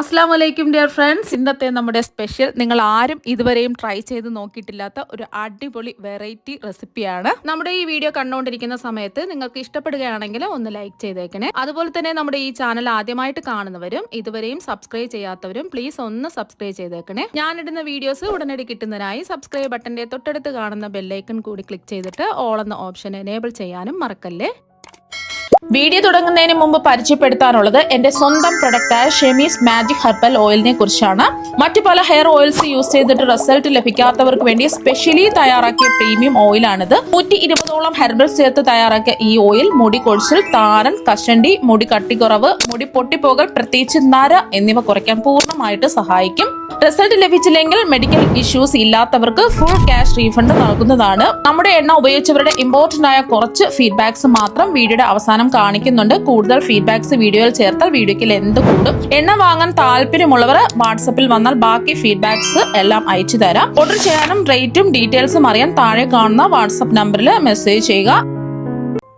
അസ്സാം വലൈക്കും dear friends. ഇന്നത്തെ നമ്മുടെ സ്പെഷ്യൽ നിങ്ങൾ ആരും ഇതുവരെയും ട്രൈ ചെയ്ത് നോക്കിയിട്ടില്ലാത്ത ഒരു അടിപൊളി വെറൈറ്റി റെസിപ്പിയാണ്. നമ്മുടെ ഈ വീഡിയോ കണ്ടുകൊണ്ടിരിക്കുന്ന സമയത്ത് നിങ്ങൾക്ക് ഇഷ്ടപ്പെടുകയാണെങ്കിൽ ഒന്ന് ലൈക്ക് ചെയ്തേക്കണേ. അതുപോലെ തന്നെ നമ്മുടെ ഈ ചാനൽ ആദ്യമായിട്ട് കാണുന്നവരും ഇതുവരെയും സബ്സ്ക്രൈബ് ചെയ്യാത്തവരും പ്ലീസ് ഒന്ന് സബ്സ്ക്രൈബ് ചെയ്തേക്കണേ. ഞാനിടുന്ന വീഡിയോസ് ഉടനടി കിട്ടുന്നതിനായി സബ്സ്ക്രൈബ് ബട്ടന്റെ തൊട്ടടുത്ത് കാണുന്ന ബെല്ലൈക്കൺ കൂടി ക്ലിക്ക് ചെയ്തിട്ട് ഓൾ എന്ന ഓപ്ഷൻ എനേബിൾ ചെയ്യാനും മറക്കല്ലേ. വീഡിയോ തുടങ്ങുന്നതിന് മുമ്പ് പരിചയപ്പെടുത്താനുള്ളത് എന്റെ സ്വന്തം പ്രൊഡക്റ്റായ ഷെമീസ് മാജിക് ഹെർബൽ ഓയിലിനെ കുറിച്ചാണ്. മറ്റു പല ഹെയർ ഓയിൽസ് യൂസ് ചെയ്തിട്ട് റിസൾട്ട് ലഭിക്കാത്തവർക്ക് വേണ്ടി സ്പെഷ്യലി തയ്യാറാക്കിയ പ്രീമിയം ഓയിലാണിത്. 120ഓളം ഹെർബൽസ് ചേർത്ത് തയ്യാറാക്കിയ ഈ ഓയിൽ മുടി കൊഴിച്ചിൽ, താരൻ, കഷണ്ടി, മുടി കട്ടിക്കുറവ്, മുടി പൊട്ടിപ്പോകൽ, പ്രത്യേകിച്ച് നര എന്നിവ കുറയ്ക്കാൻ പൂർണ്ണമായിട്ട് സഹായിക്കും. റിസൾട്ട് ലഭിച്ചില്ലെങ്കിൽ മെഡിക്കൽ ഇഷ്യൂസ് ഇല്ലാത്തവർക്ക് ഫുൾ ക്യാഷ് റീഫണ്ട് നൽകുന്നതാണ്. നമ്മുടെ എണ്ണ ഉപയോഗിച്ചവരുടെ ഇമ്പോർട്ടന്റ് ആയ കുറച്ച് ഫീഡ്ബാക്സ് മാത്രം വീഡിയോയുടെ അവസാനം കാണിക്കുന്നുണ്ട്. കൂടുതൽ ഫീഡ്ബാക്സ് വീഡിയോയിൽ ചേർത്താൽ വീഡിയോയ്ക്ക് ലെന്ത് കൂടും. എണ്ണ വാങ്ങാൻ താല്പര്യമുള്ളവർ വാട്സപ്പിൽ വന്നാൽ ബാക്കി ഫീഡ്ബാക്സ് എല്ലാം അയച്ചു തരാം. ഓർഡർ ചെയ്യാനും റേറ്റും ഡീറ്റെയിൽസും അറിയാൻ താഴെ കാണുന്ന വാട്സപ്പ് നമ്പറിൽ മെസ്സേജ് ചെയ്യുക.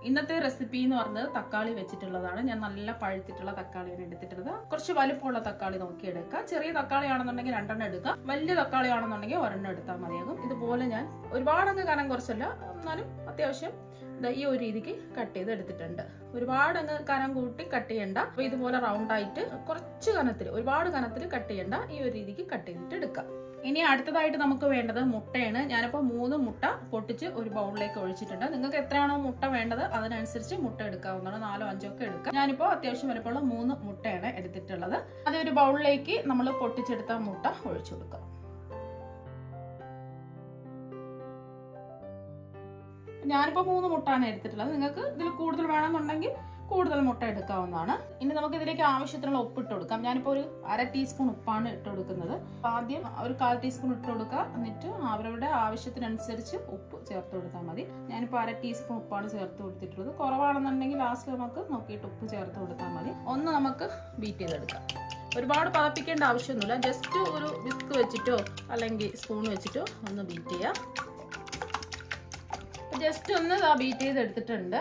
ഇന്നത്തെ റെസിപ്പി എന്ന് പറഞ്ഞത് തക്കാളി വെച്ചിട്ടുള്ളതാണ്. ഞാൻ നല്ല പഴുത്തിട്ടുള്ള തക്കാളിയാണ് എടുത്തിട്ടുള്ളത്. കുറച്ച് വലുപ്പമുള്ള തക്കാളി നോക്കിയെടുക്കുക. ചെറിയ തക്കാളി ആണെന്നുണ്ടെങ്കിൽ 2 എടുക്കുക. വലിയ തക്കാളി ആണെന്നുണ്ടെങ്കിൽ 1 എടുത്താൽ മതിയാകും. ഇതുപോലെ ഞാൻ ഒരുപാടങ്ങ് കനം കുറച്ചല്ല, എന്നാലും അത്യാവശ്യം ഈ ഒരു രീതിക്ക് കട്ട് ചെയ്ത് എടുത്തിട്ടുണ്ട്. ഒരുപാടങ്ങ് കനം കൂട്ടി കട്ട് ചെയ്യണ്ട. അപ്പൊ ഇതുപോലെ റൗണ്ട് ആയിട്ട് കുറച്ച് കനത്തിൽ, ഒരുപാട് കനത്തിൽ കട്ട് ചെയ്യണ്ട, ഈ ഒരു രീതിക്ക് കട്ട് ചെയ്തിട്ട് എടുക്കാം. ഇനി അടുത്തതായിട്ട് നമുക്ക് വേണ്ടത് മുട്ടയാണ്. ഞാനിപ്പോൾ 3 മുട്ട പൊട്ടിച്ച് ഒരു ബൗളിലേക്ക് ഒഴിച്ചിട്ടുണ്ട്. നിങ്ങൾക്ക് എത്രയാണോ മുട്ട വേണ്ടത് അതിനനുസരിച്ച് മുട്ട എടുക്കാവുന്നതാണ്. 4 5 ഒക്കെ എടുക്കാം. ഞാനിപ്പോൾ അത്യാവശ്യം വലുപ്പമുള്ള 3 മുട്ടയാണ് എടുത്തിട്ടുള്ളത്. അത് ഒരു ബൗളിലേക്ക് നമ്മൾ പൊട്ടിച്ചെടുത്ത മുട്ട ഒഴിച്ചു കൊടുക്കാം. ഞാനിപ്പോൾ 3 മുട്ടയാണ് എടുത്തിട്ടുള്ളത്. നിങ്ങൾക്ക് ഇതിൽ കൂടുതൽ വേണമെന്നുണ്ടെങ്കിൽ കൂടുതൽ മുട്ട എടുക്കാവുന്നതാണ്. ഇനി നമുക്ക് ഇതിലേക്ക് ആവശ്യത്തിനുള്ള ഉപ്പ് ഇട്ട് കൊടുക്കാം. ഞാനിപ്പോൾ ഒരു 1/2 ടീസ്പൂൺ ഉപ്പാണ് ഇട്ട് കൊടുക്കുന്നത്. ആദ്യം ഒരു 1/4 ടീസ്പൂൺ ഇട്ട് കൊടുക്കുക. എന്നിട്ട് അവരവരുടെ ആവശ്യത്തിനനുസരിച്ച് ഉപ്പ് ചേർത്ത് കൊടുത്താൽ മതി. ഞാനിപ്പോൾ 1/2 ടീസ്പൂൺ ഉപ്പാണ് ചേർത്ത് കൊടുത്തിട്ടുള്ളത്. കുറവാണെന്നുണ്ടെങ്കിൽ ലാസ്റ്റ് നമുക്ക് നോക്കിയിട്ട് ഉപ്പ് ചേർത്ത് കൊടുത്താൽ മതി. ഒന്ന് നമുക്ക് ബീറ്റ് ചെയ്തെടുക്കാം. ഒരുപാട് പതപ്പിക്കേണ്ട ആവശ്യമൊന്നുമില്ല. ജസ്റ്റ് ഒരു വിസ്ക് വെച്ചിട്ടോ അല്ലെങ്കിൽ സ്പൂൺ വെച്ചിട്ടോ ഒന്ന് ബീറ്റ് ചെയ്യാം. ജസ്റ്റ് ഒന്ന് ബീറ്റ് ചെയ്ത് എടുത്തിട്ടുണ്ട്.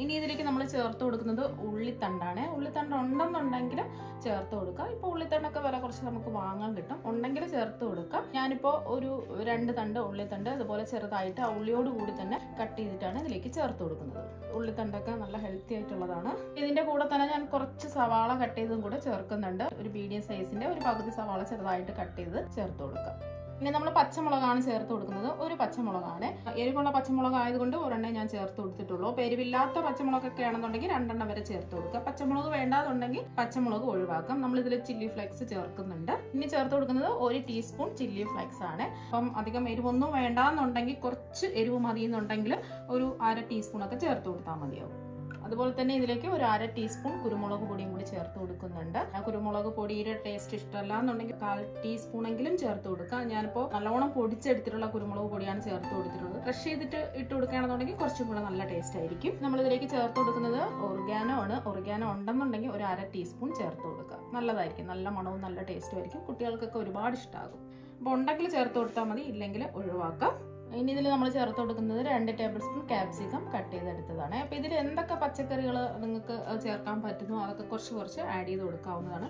ഇനി ഇതിലേക്ക് നമ്മൾ ചേർത്ത് കൊടുക്കുന്നത് ഉള്ളിത്തണ്ടാണ്. ഉള്ളിത്തണ്ട് ഉണ്ടെന്നുണ്ടെങ്കിൽ ചേർത്ത് കൊടുക്കുക. ഇപ്പോൾ ഉള്ളിത്തണ്ടൊക്കെ വില കുറച്ച് നമുക്ക് വാങ്ങാൻ കിട്ടും. ഉണ്ടെങ്കിൽ ചേർത്ത് കൊടുക്കുക. ഞാനിപ്പോൾ ഒരു 2 തണ്ട് ഉള്ളിത്തണ്ട് അതുപോലെ ചെറുതായിട്ട് ആ ഉള്ളിയോട് കൂടി തന്നെ കട്ട് ചെയ്തിട്ടാണ് ഇതിലേക്ക് ചേർത്ത് കൊടുക്കുന്നത്. ഉള്ളിത്തണ്ടൊക്കെ നല്ല ഹെൽത്തി ആയിട്ടുള്ളതാണ്. ഇതിന്റെ കൂടെ തന്നെ ഞാൻ കുറച്ച് സവാള കട്ട് ചെയ്തും കൂടെ ചേർക്കുന്നുണ്ട്. ഒരു മീഡിയം സൈസിന്റെ ഒരു പകുതി സവാള ചെറുതായിട്ട് കട്ട് ചെയ്ത് ചേർത്ത് കൊടുക്കുക. പിന്നെ നമ്മൾ പച്ചമുളകാണ് ചേർത്ത് കൊടുക്കുന്നത്. ഒരു പച്ചമുളകാണ്. എരിവുള്ള പച്ചമുളക് ആയതുകൊണ്ട് 1 ഞാൻ ചേർത്ത് കൊടുത്തിട്ടുള്ളൂ. എരിവില്ലാത്ത പച്ചമുളകൊക്കെ ആണെന്നുണ്ടെങ്കിൽ 2 വരെ ചേർത്ത് കൊടുക്കുക. പച്ചമുളക് വേണ്ടാന്നുണ്ടെങ്കിൽ പച്ചമുളക് ഒഴിവാക്കാം. നമ്മൾ ഇതിൽ ചില്ലി ഫ്ലേക്സ് ചേർക്കുന്നുണ്ട്. ഇനി ചേർത്ത് കൊടുക്കുന്നത് 1 ടീസ്പൂൺ ചില്ലി ഫ്ലേക്സ് ആണ്. അപ്പം അധികം എരിവൊന്നും വേണ്ടാന്നുണ്ടെങ്കിൽ കുറച്ച് എരിവ് മതി എന്നുണ്ടെങ്കിൽ ഒരു 1/2 ടീസ്പൂൺ ഒക്കെ ചേർത്ത് കൊടുത്താൽ മതിയാവും. അതുപോലെ തന്നെ ഇതിലേക്ക് ഒരു 1/2 ടീസ്പൂൺ കുരുമുളക് പൊടിയും കൂടി ചേർത്ത് കൊടുക്കുന്നുണ്ട്. ആ കുരുമുളക് പൊടിയുടെ ടേസ്റ്റ് ഇഷ്ടമല്ല എന്നുണ്ടെങ്കിൽ 1/4 ടീസ്പൂണെങ്കിലും ചേർത്ത് കൊടുക്കുക. ഞാനിപ്പോൾ നല്ലോണം പൊടിച്ചെടുത്തിട്ടുള്ള കുരുമുളക് പൊടിയാണ് ചേർത്ത് കൊടുത്തിട്ടുള്ളത്. ക്രഷ് ചെയ്തിട്ട് ഇട്ട് കൊടുക്കുകയാണെന്നുണ്ടെങ്കിൽ കുറച്ചും കൂടെ നല്ല ടേസ്റ്റ് ആയിരിക്കും. നമ്മൾ ഇതിലേക്ക് ചേർത്ത് കൊടുക്കുന്നത് ഒറിഗാനോ ആണ്. ഒറിഗാനോ ഉണ്ടെന്നുണ്ടെങ്കിൽ ഒരു 1/2 ടീസ്പൂൺ ചേർത്ത് കൊടുക്കുക. നല്ലതായിരിക്കും. നല്ല മണവും നല്ല ടേസ്റ്റും ആയിരിക്കും. കുട്ടികൾക്കൊക്കെ ഒരുപാട് ഇഷ്ടമാകും. അപ്പോൾ ഉണ്ടെങ്കിൽ ചേർത്ത് കൊടുത്താൽ മതി, ഇല്ലെങ്കിൽ ഒഴിവാക്കാം. ഇനി ഇതിൽ നമ്മൾ ചേർത്ത് കൊടുക്കുന്നത് 2 ടേബിൾ സ്പൂൺ ക്യാപ്സിക്കം കട്ട് ചെയ്തെടുത്തതാണ്. അപ്പോൾ ഇതിൽ എന്തൊക്കെ പച്ചക്കറികൾ നിങ്ങൾക്ക് ചേർക്കാൻ പറ്റുന്നു അതൊക്കെ കുറച്ച് ആഡ് ചെയ്ത് കൊടുക്കാവുന്നതാണ്.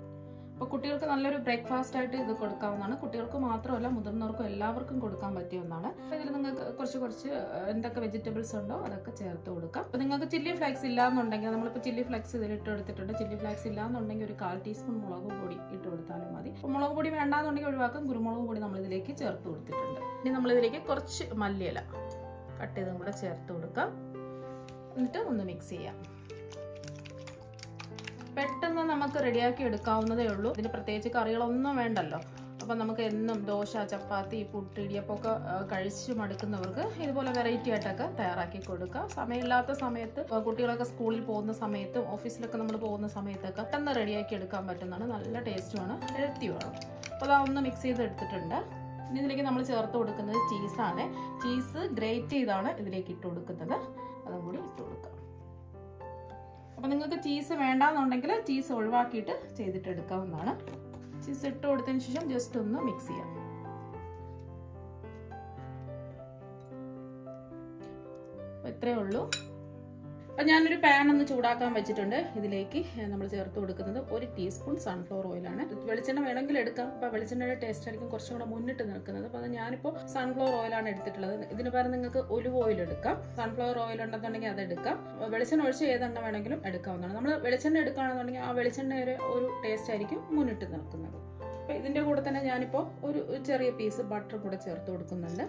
അപ്പോൾ കുട്ടികൾക്ക് നല്ലൊരു ബ്രേക്ക്ഫാസ്റ്റ് ആയിട്ട് ഇത് കൊടുക്കാവുന്നതാണ്. കുട്ടികൾക്ക് മാത്രമല്ല മുതിർന്നവർക്കും എല്ലാവർക്കും കൊടുക്കാൻ പറ്റിയ ഒന്നാണ്. ഇതിൽ നിങ്ങൾക്ക് കുറച്ച് എന്തൊക്കെ വെജിറ്റബിൾസ് ഉണ്ടോ അതൊക്കെ ചേർത്ത് കൊടുക്കാം. അപ്പോൾ നിങ്ങൾക്ക് ചില്ലി ഫ്ലേക്സ് ഇല്ലാന്നുണ്ടെങ്കിൽ, നമ്മളിപ്പോൾ ചില്ലി ഫ്ലേക്സ് ഇതിൽ ഇട്ട് കൊടുത്തിട്ടുണ്ട്. ചില്ലി ഫ്ലേക്സ് ഇല്ലാന്നുണ്ടെങ്കിൽ ഒരു 1/4 ടീസ്പൂൺ മുളക് പൊടി ഇട്ട് കൊടുത്താലും മതി. അപ്പോൾ മുളക് പൊടി വേണ്ടാന്നുണ്ടെങ്കിൽ ഒഴിവാക്കാം. കുരുമുളക് പൊടി നമ്മളിതിലേക്ക് ചേർത്ത് കൊടുത്തിട്ടുണ്ട്. ഇനി നമ്മളിതിലേക്ക് കുറച്ച് മല്ലിയില കട്ട് ചെയ്തും കൂടെ ചേർത്ത് കൊടുക്കാം. എന്നിട്ട് ഒന്ന് മിക്സ് ചെയ്യാം. പെട്ടെന്ന് നമുക്ക് റെഡിയാക്കി എടുക്കാവുന്നതേ ഉള്ളൂ. ഇതിന് പ്രത്യേകിച്ച് കറികളൊന്നും വേണ്ടല്ലോ. അപ്പം നമുക്ക് എന്നും ദോശ, ചപ്പാത്തി, പുട്ട്, ഇടിയപ്പമൊക്കെ കഴിച്ച് മടുക്കുന്നവർക്ക് ഇതുപോലെ വെറൈറ്റി ആയിട്ടൊക്കെ തയ്യാറാക്കി കൊടുക്കുക. സമയമില്ലാത്ത സമയത്ത്, കുട്ടികളൊക്കെ സ്കൂളിൽ പോകുന്ന സമയത്തും ഓഫീസിലൊക്കെ നമ്മൾ പോകുന്ന സമയത്തൊക്കെ പെട്ടെന്ന് റെഡിയാക്കി എടുക്കാൻ പറ്റുന്നതാണ്. നല്ല ടേസ്റ്റുമാണ്, ഹെൽത്തിയുമാണ്. അപ്പോൾ അതൊന്ന് മിക്സ് ചെയ്ത് എടുത്തിട്ടുണ്ട്. ഇനി ഇതിലേക്ക് നമ്മൾ ചേർത്ത് കൊടുക്കുന്നത് ചീസാണ്. ചീസ് ഗ്രേറ്റ് ചെയ്താണ് ഇതിലേക്ക് ഇട്ട് കൊടുക്കുന്നത്. അതും കൂടി ഇട്ട് കൊടുക്കുക. അപ്പോൾ നിങ്ങൾക്ക് ചീസ് വേണ്ടാന്നുണ്ടെങ്കിൽ ചീസ് ഒഴിവാക്കിയിട്ട് ചെയ്തിട്ട് എടുക്കാവുന്നതാണ്. ചീസ് ഇട്ട് കൊടുത്തതിന് ശേഷം ജസ്റ്റ് ഒന്ന് മിക്സ് ചെയ്യാം. ഇത്രയേ ഉള്ളൂ. അപ്പം ഞാനൊരു പാൻ ഒന്ന് ചൂടാക്കാൻ വെച്ചിട്ടുണ്ട്. ഇതിലേക്ക് നമ്മൾ ചേർത്ത് കൊടുക്കുന്നത് 1 ടീസ്പൂൺ സൺഫ്ലവർ ഓയിലാണ്. വെളിച്ചെണ്ണ വേണമെങ്കിൽ എടുക്കാം. അപ്പോൾ വെളിച്ചെണ്ണയുടെ ടേസ്റ്റ് ആയിരിക്കും കുറച്ചും കൂടെ മുന്നിട്ട് നിൽക്കുന്നത്. അപ്പോൾ ഞാനിപ്പോൾ സൺഫ്ലവർ ഓയിലാണ് എടുത്തിട്ടുള്ളത്. ഇതിന് പകരം നിങ്ങൾക്ക് ഒലിവ് ഓയിൽ എടുക്കാം. സൺഫ്ലവർ ഓയിൽ ഉണ്ടെന്നുണ്ടെങ്കിൽ അത് എടുക്കാം. വെളിച്ചെണ്ണ ഒഴിച്ച് ഏതെണ്ണ വേണമെങ്കിലും എടുക്കാവുന്നതാണ്. നമ്മൾ വെളിച്ചെണ്ണ എടുക്കുകയാണെന്നുണ്ടെങ്കിൽ ആ വെളിച്ചെണ്ണയുടെ ഒരു ടേസ്റ്റ് ആയിരിക്കും മുന്നിട്ട് നിൽക്കുന്നത്. അപ്പോൾ ഇതിൻ്റെ കൂടെ തന്നെ ഞാനിപ്പോൾ ഒരു ചെറിയ പീസ് ബട്ടർ കൂടെ ചേർത്ത് കൊടുക്കുന്നുണ്ട്.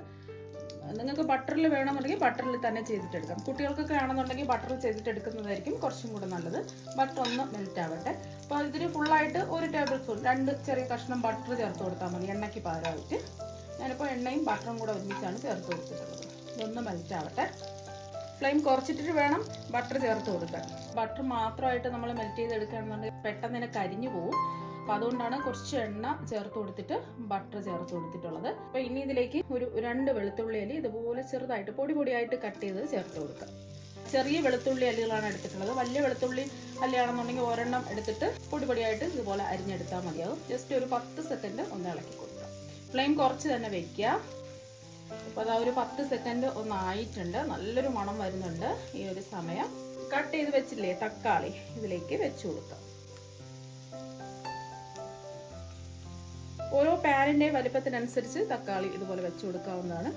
നിങ്ങൾക്ക് ബട്ടറിൽ വേണമെന്നുണ്ടെങ്കിൽ ബട്ടറിൽ തന്നെ ചെയ്തിട്ടെടുക്കാം. കുട്ടികൾക്കൊക്കെ ആണെന്നുണ്ടെങ്കിൽ ബട്ടർ ചെയ്തിട്ടെടുക്കുന്നതായിരിക്കും കുറച്ചും കൂടെ നല്ലത്. ബട്ടർ ഒന്ന് മെൽറ്റ് ആവട്ടെ. അപ്പോൾ ഇതിന് ഫുള്ളായിട്ട് 1 ടേബിൾ സ്പൂൺ 2 ചെറിയ കഷ്ണം ബട്ടർ ചേർത്ത് കൊടുത്താൽ മതി, എണ്ണയ്ക്ക് പകരമായിട്ട്. ഞാനിപ്പോൾ എണ്ണയും ബട്ടറും കൂടെ ഒരുമിച്ചാണ് ചേർത്ത് കൊടുത്തിട്ടുള്ളത്. ഇതൊന്ന് മെൽറ്റ് ആവട്ടെ. ഫ്ലെയിം കുറച്ചിട്ട് വേണം ബട്ടർ ചേർത്ത് കൊടുക്കാൻ. ബട്ടർ മാത്രമായിട്ട് നമ്മൾ മെൽറ്റ് ചെയ്തെടുക്കുകയാണെന്നുണ്ടെങ്കിൽ പെട്ടെന്ന് തന്നെ കരിഞ്ഞു പോകും. അപ്പോൾ അതുകൊണ്ടാണ് കുറച്ച് എണ്ണ ചേർത്ത് കൊടുത്തിട്ട് ബട്ടർ ചേർത്ത് കൊടുത്തിട്ടുള്ളത്. അപ്പോൾ ഇനി ഇതിലേക്ക് ഒരു 2 വെളുത്തുള്ളി അല്ലി ഇതുപോലെ ചെറുതായിട്ട് പൊടിയായിട്ട് കട്ട് ചെയ്ത് ചേർത്ത് കൊടുക്കുക. ചെറിയ വെളുത്തുള്ളി അല്ലികളാണ് എടുത്തിട്ടുള്ളത്. വലിയ വെളുത്തുള്ളി അല്ലിയാണെന്നുണ്ടെങ്കിൽ ഒരെണ്ണം എടുത്തിട്ട് പൊടിയായിട്ട് ഇതുപോലെ അരിഞ്ഞെടുത്താൽ മതിയാവും. ജസ്റ്റ് ഒരു 10 സെക്കൻഡ് ഒന്ന് ഇളക്കി കൊടുക്കുക. ഫ്ലെയിം കുറച്ച് തന്നെ വെക്കുക. അപ്പോൾ അതാ ഒരു 10 സെക്കൻഡ് ഒന്നായിട്ടുണ്ട്. നല്ലൊരു മണം വരുന്നുണ്ട്. ഈ ഒരു സമയം കട്ട് ചെയ്ത് വെച്ചില്ലേ തക്കാളി ഇതിലേക്ക് വെച്ച് കൊടുക്കാം. ഓരോ പാനിന്റെ വലിപ്പത്തിനനുസരിച്ച് തക്കാളി ഇതുപോലെ വെച്ച് കൊടുക്കാവുന്നതാണ്.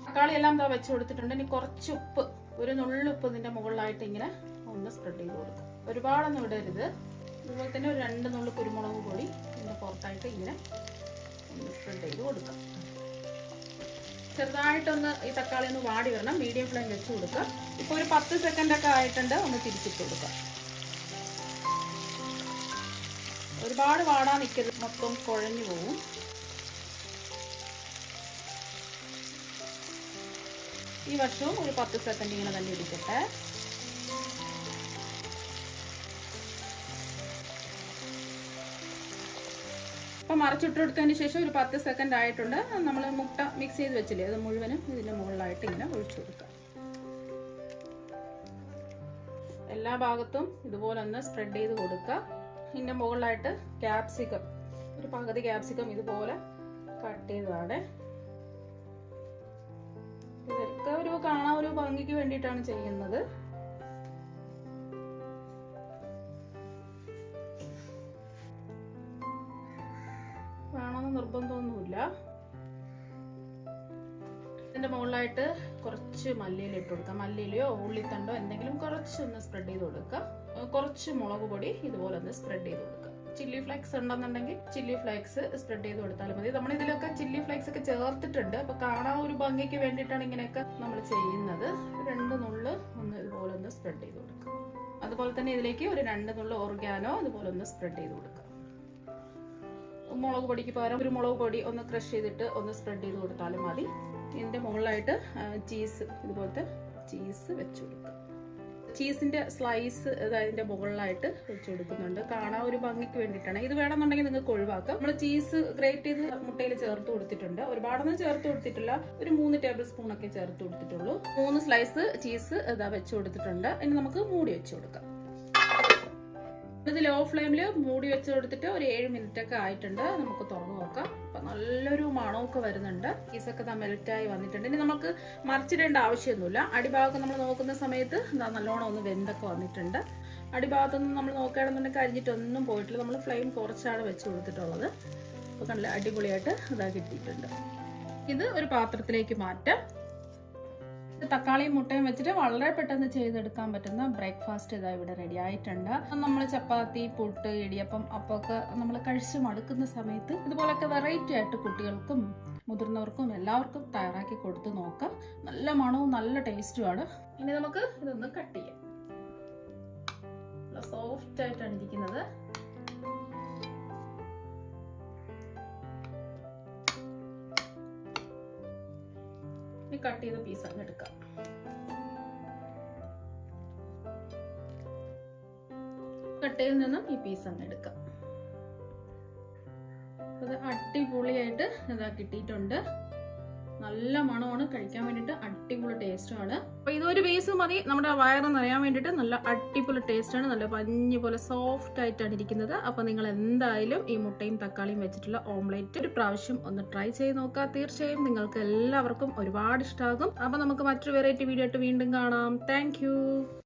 തക്കാളി എല്ലാം വെച്ച് കൊടുത്തിട്ടുണ്ട്. ഇനി കുറച്ച് ഉപ്പ്, ഒരു നുള്ളുപ്പ് ഇതിന്റെ മുകളിലായിട്ട് ഇങ്ങനെ ഒന്ന് സ്പ്രെഡ് ചെയ്ത് കൊടുക്കും. ഒരുപാടൊന്നും ഇടരുത്. അതുപോലെ തന്നെ ഒരു 2 നുള്ളു കുരുമുളക് പൊടി ഇതിന്റെ പുറത്തായിട്ട് ഇങ്ങനെ ഒന്ന് സ്പ്രെഡ് ചെയ്ത് കൊടുക്കാം. ചെറുതായിട്ടൊന്ന് ഈ തക്കാളി ഒന്ന് വാടി വരണം. മീഡിയം ഫ്ലെയിം വെച്ച് കൊടുക്കുക. ഇപ്പോൾ ഒരു 10 സെക്കൻഡ് ഒക്കെ ആയിട്ടുണ്ട്. ഒന്ന് തിരിച്ചിട്ട് കൊടുക്കുക. ഒരുപാട് വാടാൻ നിൽക്കരുത്, മൊത്തം കുഴഞ്ഞു പോകും. ഈ വശവും ഒരു 10 സെക്കൻഡ് ഇങ്ങനെ തന്നെ ഇരിക്കട്ടെ. അപ്പോൾ മറിച്ചിട്ടെടുത്തതിന് ശേഷം ഒരു 10 സെക്കൻഡ് ആയിട്ടുണ്ട്. നമ്മൾ മുട്ട മിക്സ് ചെയ്ത് വെച്ചില്ലേ, അത് മുഴുവനും ഇതിൻ്റെ മുകളിലായിട്ട് ഇങ്ങനെ ഒഴിച്ചു കൊടുക്കുക. എല്ലാ ഭാഗത്തും ഇതുപോലെ ഒന്ന് സ്പ്രെഡ് ചെയ്ത് കൊടുക്കുക. ഇതിൻ്റെ മുകളിലായിട്ട് ക്യാപ്സിക്കം, ഒരു പകുതി ക്യാപ്സിക്കം ഇതുപോലെ കട്ട് ചെയ്തതാണ്. ഇതൊക്കെ ഒരു കാണാൻ ഒരു ഭംഗിക്ക് വേണ്ടിയിട്ടാണ് ചെയ്യുന്നത്. വേണമെന്ന് നിർബന്ധമൊന്നുമില്ല. ഇതിന്റെ മുകളിലായിട്ട് കുറച്ച് മല്ലിയില ഇട്ട് കൊടുക്കാം. മല്ലിയിലയോ ഉള്ളിത്തണ്ടോ എന്തെങ്കിലും കുറച്ചൊന്ന് സ്പ്രെഡ് ചെയ്ത് കൊടുക്കുക. കുറച്ച് മുളക് പൊടി ഇതുപോലെ ഒന്ന് സ്പ്രെഡ് ചെയ്ത് കൊടുക്കുക. ചില്ലി ഫ്ലേക്സ് ഉണ്ടെന്നുണ്ടെങ്കിൽ ചില്ലി ഫ്ലേക്സ് സ്പ്രെഡ് ചെയ്ത് കൊടുത്താലും മതി. നമ്മൾ ഇതിലൊക്കെ ചില്ലി ഫ്ലേക്സ് ഒക്കെ ചേർത്തിട്ടുണ്ട്. അപ്പൊ കാണാൻ ഒരു ഭംഗിക്ക് വേണ്ടിയിട്ടാണ് ഇങ്ങനെയൊക്കെ നമ്മൾ ചെയ്യുന്നത്. 2 നുള്ള് ഒന്ന് ഇതുപോലെ ഒന്ന് സ്പ്രെഡ് ചെയ്ത് കൊടുക്കുക. അതുപോലെ തന്നെ ഇതിലേക്ക് ഒരു 2 നുള്ള് ഓർഗാനോ ഇതുപോലെ ഒന്ന് സ്പ്രെഡ് ചെയ്ത് കൊടുക്കുക. മുളക് പൊടിക്ക് പകരം ഒരു മുളക് പൊടി ഒന്ന് ക്രഷ് ചെയ്തിട്ട് ഒന്ന് സ്പ്രെഡ് ചെയ്ത് കൊടുത്താലും മതി. ഇതിൻ്റെ മുകളിലായിട്ട് ചീസ്, ഇതുപോലത്തെ ചീസ് വെച്ച് കൊടുക്കുക. ചീസിൻ്റെ സ്ലൈസ് അതിൻ്റെ മുകളിലായിട്ട് വെച്ച് കൊടുക്കുന്നുണ്ട്. കാണാൻ ഒരു ഭംഗിക്ക് വേണ്ടിയിട്ടാണ്. ഇത് വേണമെന്നുണ്ടെങ്കിൽ നിങ്ങൾക്ക് ഒഴിവാക്കാം. നമ്മൾ ചീസ് ഗ്രേറ്റ് ചെയ്ത് മുട്ടയിൽ ചേർത്ത് കൊടുത്തിട്ടുണ്ട്. ഒരുപാടൊന്നും ചേർത്ത് കൊടുത്തിട്ടില്ല. ഒരു 3 ടേബിൾ സ്പൂൺ ഒക്കെ ചേർത്ത് കൊടുത്തിട്ടുള്ളൂ. 3 സ്ലൈസ് ചീസ് വെച്ച് കൊടുത്തിട്ടുണ്ട്. ഇനി നമുക്ക് മൂടി വെച്ച് കൊടുക്കാം. ഇത് ലോ ഫ്ലെയിമിൽ മൂടി വെച്ച് കൊടുത്തിട്ട് ഒരു 7 മിനിറ്റ് ഒക്കെ ആയിട്ടുണ്ട്. നമുക്ക് തുറന്നു നോക്കാം. അപ്പം നല്ലൊരു മണമൊക്കെ വരുന്നുണ്ട്. ചീസൊക്കെ മെൽറ്റായി വന്നിട്ടുണ്ട്. ഇനി നമുക്ക് മറിച്ചിടേണ്ട ആവശ്യമൊന്നുമില്ല. അടിഭാഗം നമ്മൾ നോക്കുന്ന സമയത്ത് നല്ലോണം ഒന്ന് വെന്തൊക്കെ വന്നിട്ടുണ്ട്. അടിഭാഗത്തൊന്നും നമ്മൾ നോക്കുകയാണെന്നുണ്ടെങ്കിൽ കരിഞ്ഞിട്ടൊന്നും പോയിട്ടില്ല. നമ്മൾ ഫ്ലെയിം കുറച്ചാണ് വെച്ച് കൊടുത്തിട്ടുള്ളത്. അപ്പോൾ നല്ല അടിപൊളിയായിട്ട് കിട്ടിയിട്ടുണ്ട്. ഇത് ഒരു പാത്രത്തിലേക്ക് മാറ്റാം. തക്കാളിയും മുട്ടയും വെച്ചിട്ട് വളരെ പെട്ടെന്ന് ചെയ്തെടുക്കാൻ പറ്റുന്ന ബ്രേക്ക്ഫാസ്റ്റ് ഇതാ ഇവിടെ റെഡി ആയിട്ടുണ്ട്. നമ്മൾ ചപ്പാത്തി, പുട്ട്, ഇടിയപ്പം, അപ്പമൊക്കെ നമ്മൾ കഴിച്ച് മടുക്കുന്ന സമയത്ത് ഇതുപോലൊക്കെ വെറൈറ്റി ആയിട്ട് കുട്ടികൾക്കും മുതിർന്നവർക്കും എല്ലാവർക്കും തയ്യാറാക്കി കൊടുത്ത് നോക്കാം. നല്ല മണവും നല്ല ടേസ്റ്റുമാണ്. ഇനി നമുക്ക് ഇതൊന്ന് കട്ട് ചെയ്യാം. നല്ല സോഫ്റ്റ് ആയിട്ടാണ് ഇരിക്കുന്നത്. കട്ട് ചെയ്ത പീസ് അങ്ങ് എടുക്കാം. കട്ടയിൽ നിന്നും ഈ പീസ് അങ്ങ് എടുക്കാം. അത് അടിപൊളിയായിട്ട് കിട്ടിയിട്ടുണ്ട്. നല്ല മണമാണ്, കഴിക്കാൻ വേണ്ടിയിട്ട് അടിപൊളി ടേസ്റ്റാണ്. അപ്പോൾ ഇതൊരു ബേസ് മതി നമ്മുടെ വയറ് നിറയാൻ വേണ്ടിയിട്ട്. നല്ല അടിപൊളി ടേസ്റ്റാണ്, നല്ല പഞ്ഞി പോലെ സോഫ്റ്റ് ആയിട്ടാണ് ഇരിക്കുന്നത്. അപ്പോൾ നിങ്ങൾ എന്തായാലും ഈ മുട്ടയും തക്കാളിയും വെച്ചിട്ടുള്ള ഓംലെറ്റ് ഒരു പ്രാവശ്യം ഒന്ന് ട്രൈ ചെയ്ത് നോക്കുക. തീർച്ചയായും നിങ്ങൾക്ക് എല്ലാവർക്കും ഒരുപാട് ഇഷ്ടമാകും. അപ്പോൾ നമുക്ക് മറ്റൊരു വെറൈറ്റി വീഡിയോ ആയിട്ട് വീണ്ടും കാണാം. താങ്ക്